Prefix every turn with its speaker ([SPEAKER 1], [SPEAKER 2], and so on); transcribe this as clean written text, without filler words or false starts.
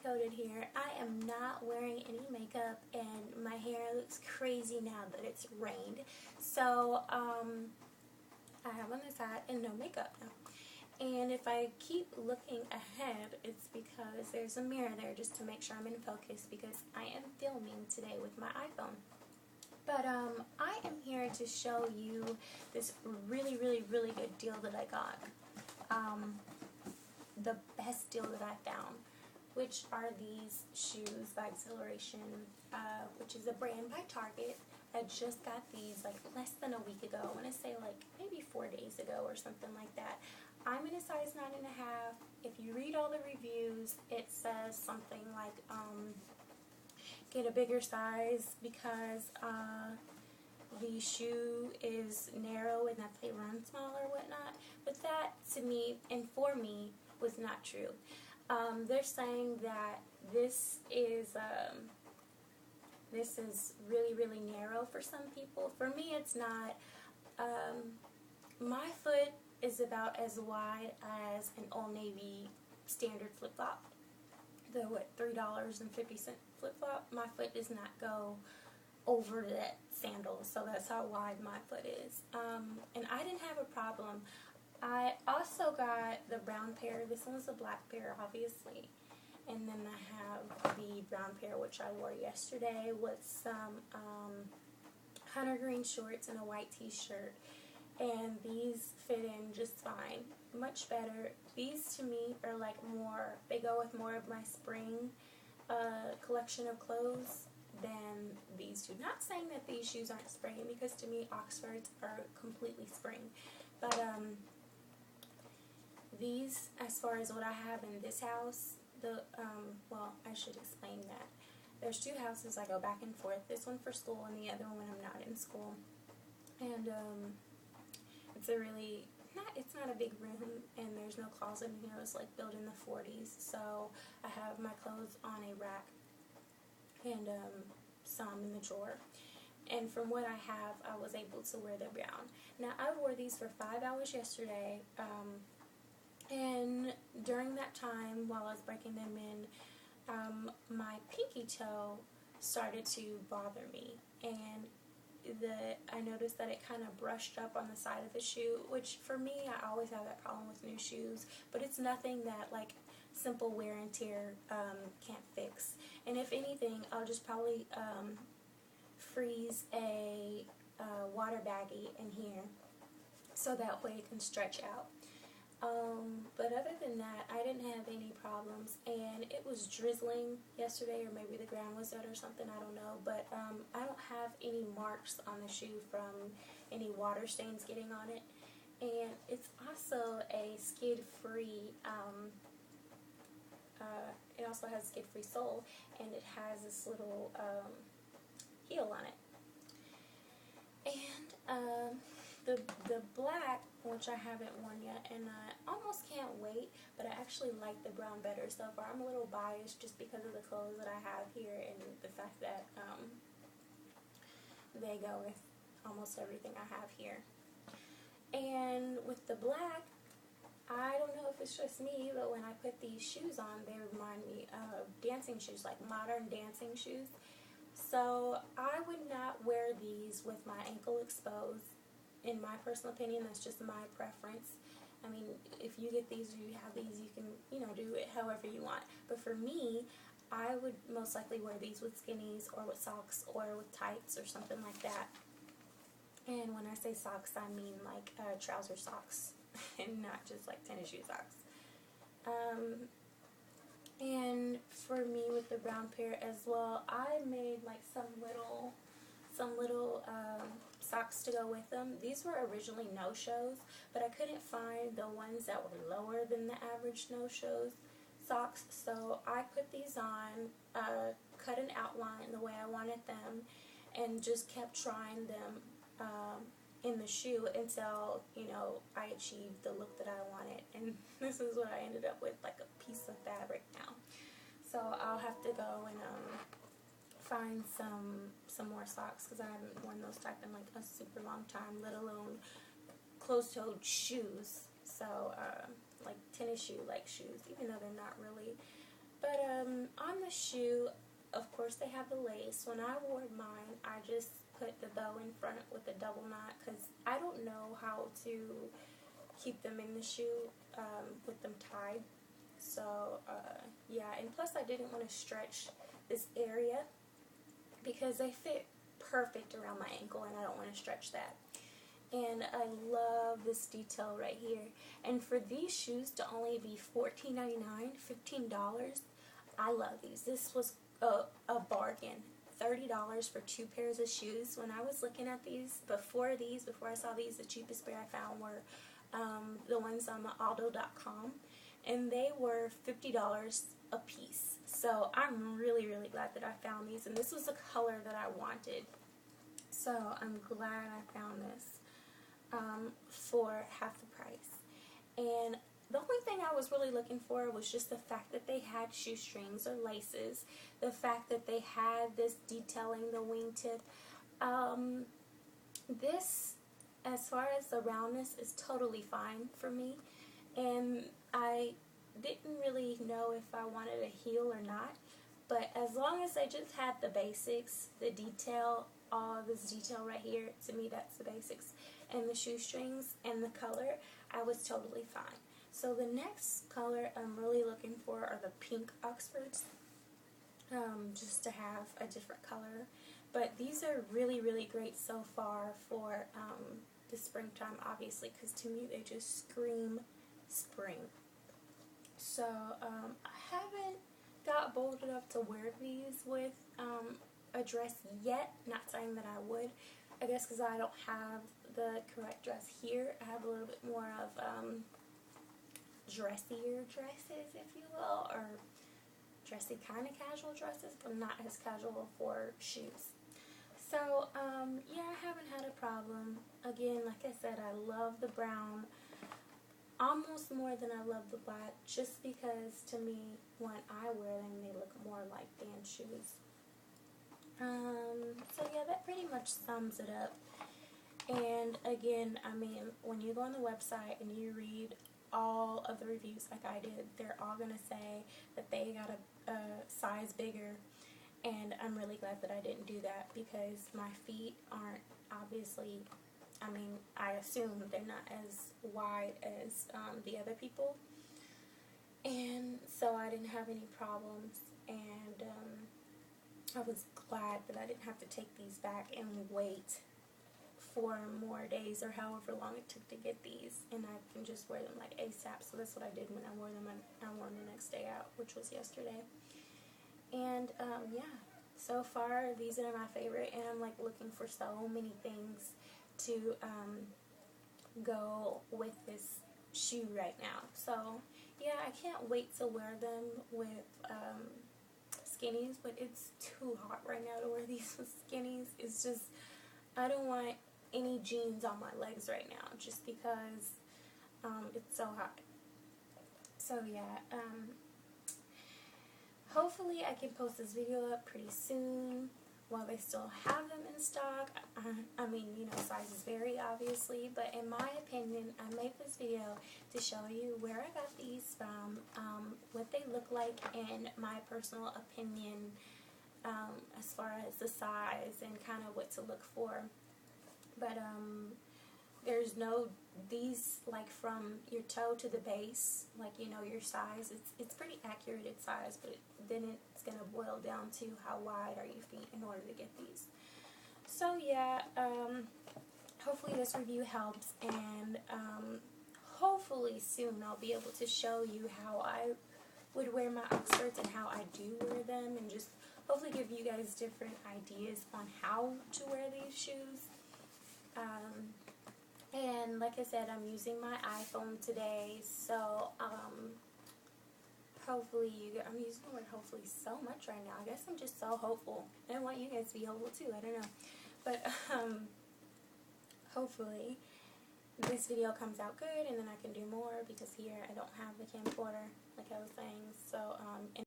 [SPEAKER 1] Coated here. I am not wearing any makeup and my hair looks crazy now that it's rained. So, I have on this hat and no makeup now. And if I keep looking ahead, it's because there's a mirror there just to make sure I'm in focus because I am filming today with my iPhone. But I am here to show you this really good deal that I got. The best deal that I found, which are these shoes by Xhilaration, which is a brand by Target. I just got these like less than a week ago. I want to say like maybe 4 days ago or something like that. I'm in a size 9.5. If you read all the reviews, it says something like get a bigger size because the shoe is narrow and that they run small or whatnot. But that, to me and for me, was not true. They're saying that this is really narrow for some people. For me, it's not. My foot is about as wide as an Old Navy standard flip-flop. The $3.50 flip-flop. My foot does not go over that sandal, so that's how wide my foot is. And I didn't have a problem. I also got the brown pair. This one was a black pair, obviously. And then I have the brown pair, which I wore yesterday with some hunter green shorts and a white t-shirt. And these fit in just fine. Much better. These to me are like more, they go with more of my spring collection of clothes than these two. Not saying that these shoes aren't spring, because to me Oxfords are completely spring. But these, as far as what I have in this house, well, I should explain that. There's two houses I go back and forth. This one for school and the other one when I'm not in school. And it's a really, it's not a big room, and there's no closet in here. It was like built in the 40s. So I have my clothes on a rack and some in the drawer. And from what I have, I was able to wear the brown. Now, I wore these for 5 hours yesterday, and during that time, while I was breaking them in, my pinky toe started to bother me, and I noticed that it kind of brushed up on the side of the shoe, which for me, I always have that problem with new shoes, but it's nothing that like simple wear and tear can't fix. And if anything, I'll just probably freeze a water baggie in here so that way it can stretch out. But other than that, I didn't have any problems, and it was drizzling yesterday, or maybe the ground was wet or something, I don't know, but I don't have any marks on the shoe from any water stains getting on it, and it's also a skid-free, it also has a skid-free sole, and it has this little heel on it. And the black, which I haven't worn yet, and I almost can't wait, but I actually like the brown better so far. I'm a little biased just because of the clothes that I have here and the fact that they go with almost everything I have here. And with the black, I don't know if it's just me, but when I put these shoes on, they remind me of dancing shoes, like modern dancing shoes. So I would not wear these with my ankle exposed. In my personal opinion, that's just my preference. I mean, if you get these or you have these, you can, do it however you want. But for me, I would most likely wear these with skinnies or with socks or with tights or something like that. And when I say socks, I mean like trouser socks and not just like tennis shoe socks. And for me with the brown pair as well, I made like some little socks to go with them. These were originally no-shows, but I couldn't find the ones that were lower than the average no-shows socks, so I put these on, cut an outline the way I wanted them, and just kept trying them in the shoe until, I achieved the look that I wanted, and this is what I ended up with, like a piece of fabric now. So I'll have to go and find some more socks, because I haven't worn those type in like a super long time, let alone closed-toed shoes. So like tennis shoe like shoes, even though they're not really. But shoe, of course they have the lace. When I wore mine, I just put the bow in front with a double knot because I don't know how to keep them in the shoe with them tied. So yeah, and plus I didn't want to stretch this area because they fit perfect around my ankle and I don't want to stretch that. And I love this detail right here. And for these shoes to only be $14.99, $15, I love these. This was a bargain. $30 for 2 pairs of shoes. When I was looking at these, before I saw these, the cheapest pair I found were the ones on aldo.com, and they were $50 a piece. So I'm really, really glad that I found these, and this was the color that I wanted. So I'm glad I found this for half the price. And the only thing I was really looking for was just the fact that they had shoestrings or laces, the fact that they had this detailing the wingtip. This, as far as the roundness, is totally fine for me, and I didn't really know if I wanted a heel or not, but as long as I just had the basics, the detail, all this detail right here, to me that's the basics, and the shoestrings and the color, I was totally fine. So the next color I'm really looking for are the pink Oxfords, just to have a different color. But these are really, really great so far for the springtime, obviously, because to me they just scream spring. So I haven't got bold enough to wear these with a dress yet. Not saying that I would. I guess because I don't have the correct dress here. I have a little bit more of dressier dresses, if you will, or dressy kind of casual dresses, but not as casual for shoes. So, yeah, I haven't had a problem. Again, like I said, I love the brown almost more than I love the black, just because to me, when I wear them, they look more like dance shoes. So yeah, that pretty much sums it up. And again, I mean, when you go on the website and you read all of the reviews like I did, they're all going to say that they got a size bigger, and I'm really glad that I didn't do that because my feet aren't obviously, I mean, I assume they're not as wide as the other people, and so I didn't have any problems, and I was glad that I didn't have to take these back and wait 4 more days or however long it took to get these, and I can just wear them like ASAP. So that's what I did when I wore them, and I wore them the next day out, which was yesterday. And yeah, so far these are my favorite, and I'm like looking for so many things to go with this shoe right now. So yeah, I can't wait to wear them with skinnies, but it's too hot right now to wear these with skinnies. It's just, I don't want any jeans on my legs right now just because it's so hot. So yeah, hopefully I can post this video up pretty soon while they still have them in stock. I mean, you know, sizes vary obviously, but in my opinion, I made this video to show you where I got these from, what they look like, and my personal opinion as far as the size and kind of what to look for. But there's no, these like from your toe to the base, like, you know, your size, it's pretty accurate in size, but then it's going to boil down to how wide are your feet in order to get these. So yeah, hopefully this review helps, and hopefully soon I'll be able to show you how I would wear my Oxfords and how I do wear them, and just hopefully give you guys different ideas on how to wear these shoes. And like I said, I'm using my iPhone today, so hopefully I'm using the word hopefully so much right now. I guess I'm just so hopeful, and I want you guys to be hopeful too. I don't know, but hopefully this video comes out good, and then I can do more, because here I don't have the camcorder like I was saying. So